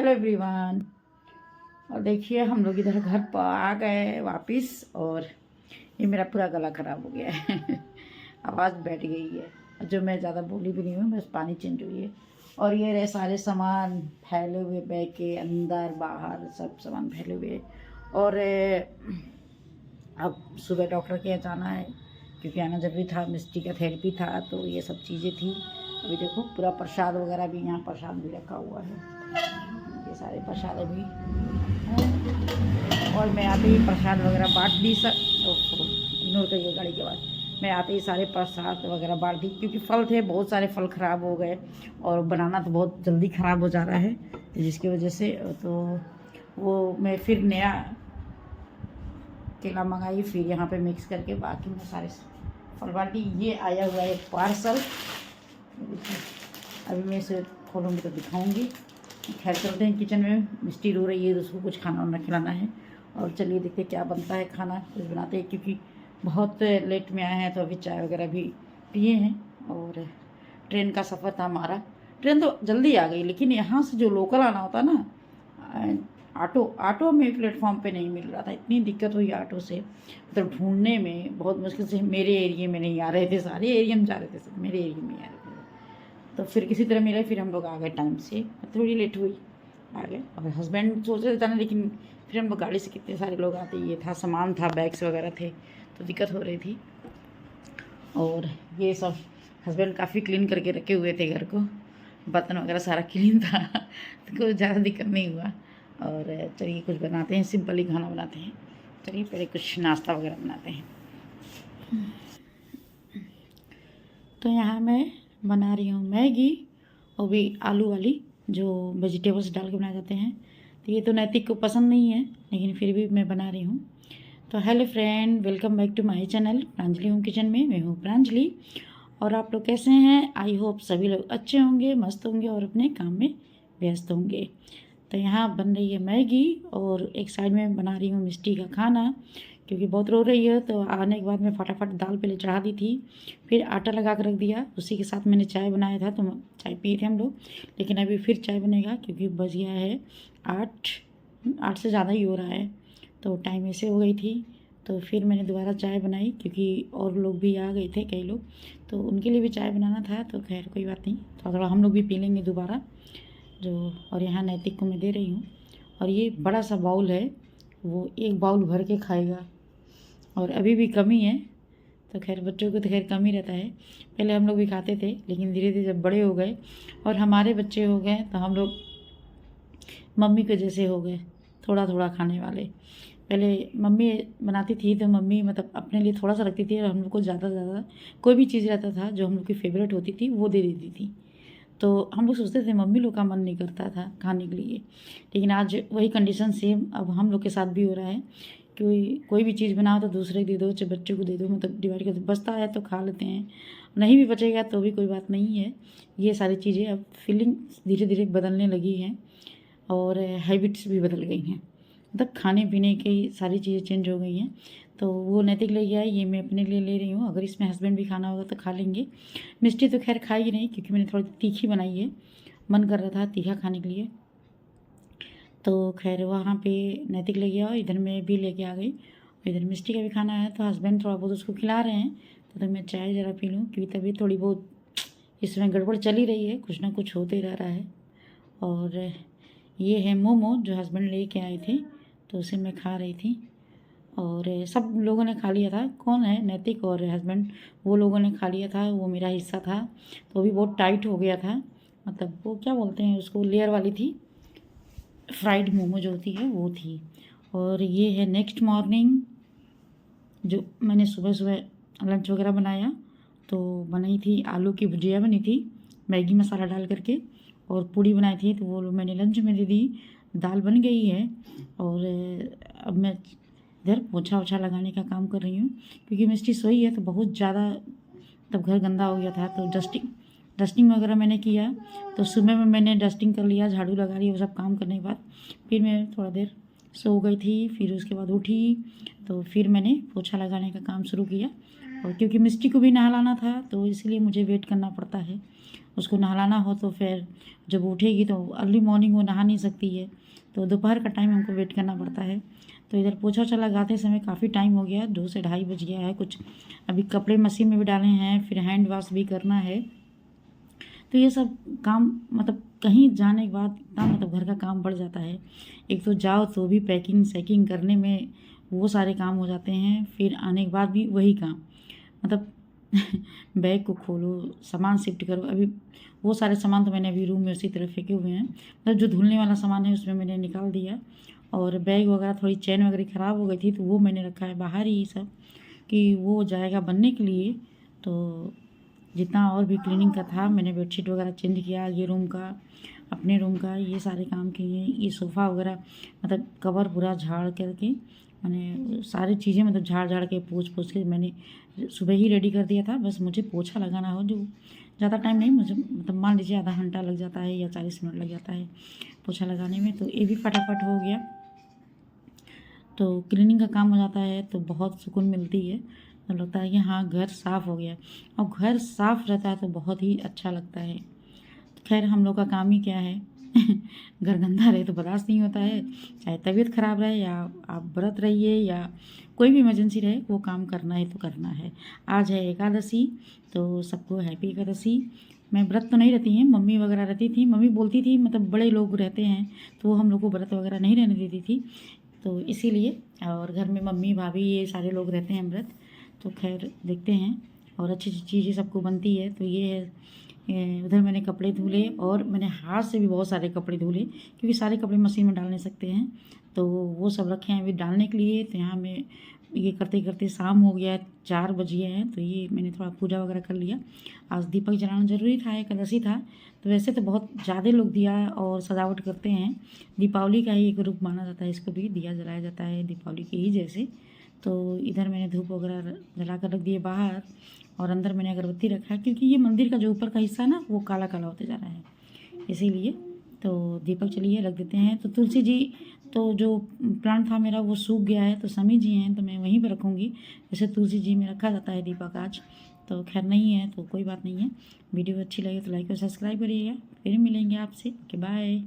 Hello everyone. और देखिए हम लोग इधर घर पर आ गए वापस, और ये मेरा पूरा गला ख़राब हो गया है आवाज़ बैठ गई है। जो मैं ज़्यादा बोली भी नहीं हूँ, बस पानी चेंज हुई है। और ये रहे सारे सामान फैले हुए बैग के अंदर बाहर, सब सामान फैले हुए। और अब सुबह डॉक्टर के यहाँ जाना है क्योंकि आना जरूरी था। मिस्टी का थेरेपी था, तो ये सब चीज़ें थी। अभी देखो पूरा प्रसाद वगैरह भी, यहाँ प्रसाद भी रखा हुआ है, ये सारे प्रसाद अभी हैं। और मैं आते ही प्रसाद वगैरह बांट दी सब। इग्नोर करिए गाड़ी के बाद। मैं आते ही सारे प्रसाद वगैरह बांट दी, क्योंकि फल थे बहुत सारे, फल ख़राब हो गए और बनाना तो बहुत जल्दी ख़राब हो जा रहा है, जिसकी वजह से तो वो मैं फिर नया केला मंगाई, फिर यहाँ पे मिक्स करके बाकी में सारे फल बाटी। ये आया हुआ है पार्सल, अभी मैं इसे खोलूँगी तो दिखाऊंगी। खैर चलते हैं किचन में। मिस्टी रो रही है तो उसको कुछ खाना वाना खिलाना है। और चलिए देखते क्या बनता है, खाना कुछ बनाते हैं, क्योंकि बहुत लेट में आए हैं तो अभी चाय वगैरह भी पिए हैं। और ट्रेन का सफ़र था हमारा। ट्रेन तो जल्दी आ गई, लेकिन यहाँ से जो लोकल आना होता ना, ऑटो में प्लेटफॉर्म पे नहीं मिल रहा था। इतनी दिक्कत हुई ऑटो से, मतलब ढूंढने में बहुत मुश्किल से। मेरे एरिया में नहीं आ रहे थे, सारे एरिया में जा रहे थे, सब मेरे एरिया में आ रहे थे। तो फिर किसी तरह मिले, फिर हम लोग आ गए टाइम से। थोड़ी लेट हुई, आ गए। और हस्बैंड सोच रहे थे जाना, लेकिन फिर हम लोग गाड़ी से कितने सारे लोग आते, ये था सामान था, बैग्स वगैरह थे, तो दिक्कत हो रही थी। और ये सब हस्बैंड काफ़ी क्लीन करके रखे हुए थे घर को, बर्तन वगैरह सारा क्लीन था तो कोई ज़्यादा दिक्कत नहीं हुआ। और चलिए कुछ बनाते हैं, सिंपल ही खाना बनाते हैं। चलिए पहले कुछ नाश्ता वगैरह बनाते हैं। तो यहाँ मैं बना रही हूँ मैगी, और भी आलू वाली, जो वेजिटेबल्स डाल के बनाए जाते हैं। तो ये तो नैतिक को पसंद नहीं है, लेकिन फिर भी मैं बना रही हूँ। तो hello friend, welcome back to my channel Pranjali home kitchen में। मैं हूँ प्रांजलि, और आप लोग कैसे हैं? आई होप सभी लोग अच्छे होंगे, मस्त होंगे और अपने काम में व्यस्त होंगे। तो यहाँ बन रही है मैगी, और एक साइड में बना रही हूँ मिष्टी का खाना, क्योंकि बहुत रो रही है। तो आने के बाद मैं फटाफट दाल पहले चढ़ा दी थी, फिर आटा लगा कर रख दिया। उसी के साथ मैंने चाय बनाया था, तो चाय पिए थे हम लोग। लेकिन अभी फिर चाय बनेगा, क्योंकि बज गया है 8 से ज़्यादा ही हो रहा है, तो टाइम ऐसे हो गई थी। तो फिर मैंने दोबारा चाय बनाई, क्योंकि और लोग भी आ गए थे, कई लोग, तो उनके लिए भी चाय बनाना था। तो खैर कोई बात नहीं, थोड़ा थोड़ा हम लोग भी पी लेंगे दोबारा जो। और यहाँ नैतिक को मैं दे रही हूँ। और ये बड़ा सा बाउल है, वो एक बाउल भर के खाएगा, और अभी भी कमी है। तो खैर बच्चों को तो खैर कम ही रहता है। पहले हम लोग भी खाते थे, लेकिन धीरे धीरे जब बड़े हो गए और हमारे बच्चे हो गए, तो हम लोग मम्मी के जैसे हो गए, थोड़ा थोड़ा खाने वाले। पहले मम्मी बनाती थी तो मम्मी मतलब अपने लिए थोड़ा सा रखती थी, और हम लोग को ज़्यादा ज़्यादा कोई भी चीज़ रहता था जो हम लोग की फेवरेट होती थी वो दे देती थी। तो हम लोग सोचते थे मम्मी लोग का मन नहीं करता था खाने के लिए। लेकिन आज वही कंडीशन सेम अब हम लोग के साथ भी हो रहा है, कि कोई भी चीज़ बनाओ तो दूसरे को दे दो, चाहे बच्चे को दे दो, मतलब डिवाइड कर दो। बचता है तो खा लेते हैं, नहीं भी बचेगा तो भी कोई बात नहीं है। ये सारी चीज़ें अब फीलिंग धीरे धीरे बदलने लगी हैं, और हैबिट्स भी बदल गई हैं, मतलब खाने पीने की सारी चीज़ें चेंज हो गई हैं। तो वो नैतिक ले गया है, ये मैं अपने लिए ले रही हूँ। अगर इसमें हस्बैंड भी खाना होगा तो खा लेंगे। मिष्टी तो खैर खाएगी नहीं, क्योंकि मैंने थोड़ी तीखी बनाई है, मन कर रहा था तीखा खाने के लिए। तो खैर वहाँ पे नैतिक ले गया, और इधर मैं भी लेके आ गई। इधर मिष्टी का भी खाना है, तो हस्बैंड थोड़ा बहुत उसको खिला रहे हैं। तो मैं चाय ज़रा पी लूँ, क्योंकि तबीयत थोड़ी बहुत इसमें गड़बड़ चली रही है, कुछ ना कुछ होते रह रहा है। और ये है मोमो जो हस्बैंड ले के आए थे, तो उसे मैं खा रही थी। और सब लोगों ने खा लिया था, कौन है, नैतिक और हस्बैंड, वो लोगों ने खा लिया था, वो मेरा हिस्सा था। तो भी बहुत टाइट हो गया था, मतलब वो क्या बोलते हैं उसको, लेयर वाली थी, फ्राइड मोमो जो होती है वो थी। और ये है नेक्स्ट मॉर्निंग, जो मैंने सुबह सुबह लंच वगैरह बनाया। तो बनाई थी आलू की भुजिया, बनी थी मैगी मसाला डाल करके, और पूड़ी बनाई थी, तो वो मैंने लंच में दे दी। दाल बन गई है, और अब मैं इधर पोछा वछा लगाने का काम कर रही हूँ, क्योंकि मिस्टी सोई है तो बहुत ज़्यादा तब घर गंदा हो गया था। तो डस्टिंग वगैरह मैंने किया, तो सुबह में मैंने डस्टिंग कर लिया, झाड़ू लगा लिया, वो सब काम करने के बाद फिर मैं थोड़ा देर सो गई थी। फिर उसके बाद उठी, तो फिर मैंने पोछा लगाने का काम शुरू किया। और क्योंकि मिस्टी को भी नहलाना था तो इसलिए मुझे वेट करना पड़ता है। उसको नहलाना हो तो फिर जब उठेगी तो अर्ली मॉर्निंग वो नहा नहीं सकती है, तो दोपहर का टाइम हमको वेट करना पड़ता है। तो इधर पोछा ओछा लगाते समय काफ़ी टाइम हो गया, 2 से ढाई बज गया है कुछ। अभी कपड़े मशीन में भी डाले हैं, फिर हैंड वॉश भी करना है। तो ये सब काम मतलब कहीं जाने के बाद इतना मतलब घर का काम बढ़ जाता है। एक तो जाओ तो भी पैकिंग सैकिंग करने में वो सारे काम हो जाते हैं, फिर आने के बाद भी वही काम मतलब बैग को खोलो, सामान शिफ्ट करो। अभी वो सारे सामान तो मैंने अभी रूम में उसी तरह फेंके हुए हैं, मतलब जो धुलने वाला सामान है उसमें मैंने निकाल दिया। और बैग वगैरह थोड़ी चैन वगैरह ख़राब हो गई थी तो वो मैंने रखा है बाहर ही सब, कि वो जाएगा बनने के लिए। तो जितना और भी क्लीनिंग का था मैंने बेडशीट वगैरह चेंज किया, ये रूम का, अपने रूम का, ये सारे काम किए। ये सोफ़ा वगैरह मतलब कवर पूरा झाड़ करके मैंने सारी चीज़ें मतलब झाड़ के पोंछ के मैंने सुबह ही रेडी कर दिया था। बस मुझे पोछा लगाना हो, जो ज़्यादा टाइम नहीं, मुझे मतलब मान लीजिए आधा घंटा लग जाता है या 40 मिनट लग जाता है पोछा लगाने में, तो ये भी फटाफट हो गया। तो क्लीनिंग का काम हो जाता है तो बहुत सुकून मिलती है, तो लगता है कि हाँ घर साफ़ हो गया। और घर साफ़ रहता है तो बहुत ही अच्छा लगता है। खैर हम लोग का काम ही क्या है घर गंदा रहे तो बर्दाश्त नहीं होता है, चाहे तबीयत ख़राब रहे या आप व्रत रहिए या कोई भी इमरजेंसी रहे, वो काम करना है तो करना है। आज है एकादशी, तो सबको हैप्पी एकादशी। मैं व्रत तो नहीं रहती हैं, मम्मी वगैरह रहती थी। मम्मी बोलती थी मतलब बड़े लोग रहते हैं तो वो हम लोग को व्रत वगैरह नहीं रहने देती थी, तो इसीलिए। और घर में मम्मी भाभी ये सारे लोग रहते हैं व्रत, तो खैर देखते हैं। और अच्छी चीज़ें सबको बनती है। तो ये है, उधर मैंने कपड़े धुले और मैंने हाथ से भी बहुत सारे कपड़े धुले, क्योंकि सारे कपड़े मशीन में डाल नहीं सकते हैं, तो वो सब रखे हैं अभी डालने के लिए। तो यहाँ मैं ये करते करते शाम हो गया है, 4 बज गए हैं। तो ये मैंने थोड़ा पूजा वगैरह कर लिया। आज दीपक जलाना ज़रूरी था, एकादशी था। तो वैसे तो बहुत ज़्यादा लोग दिया और सजावट करते हैं, दीपावली का ही एक रूप माना जाता है, इसको भी दिया जलाया जाता है दीपावली के ही जैसे। तो इधर मैंने धूप वगैरह जला कर रख दिए बाहर, और अंदर मैंने अगरबत्ती रखा है, क्योंकि ये मंदिर का जो ऊपर का हिस्सा है ना वो काला काला होते जा रहा है, इसीलिए। तो दीपक चलिए रख देते हैं। तो तुलसी जी, तो जो प्लांट था मेरा वो सूख गया है, तो समी जी हैं तो मैं वहीं पर रखूँगी। जैसे तुलसी जी में रखा जाता है दीपक आज, तो खैर नहीं है तो कोई बात नहीं है। वीडियो अच्छी लगे तो लाइक और सब्सक्राइब करिएगा। फिर मिलेंगे आपसे, ओके बाय।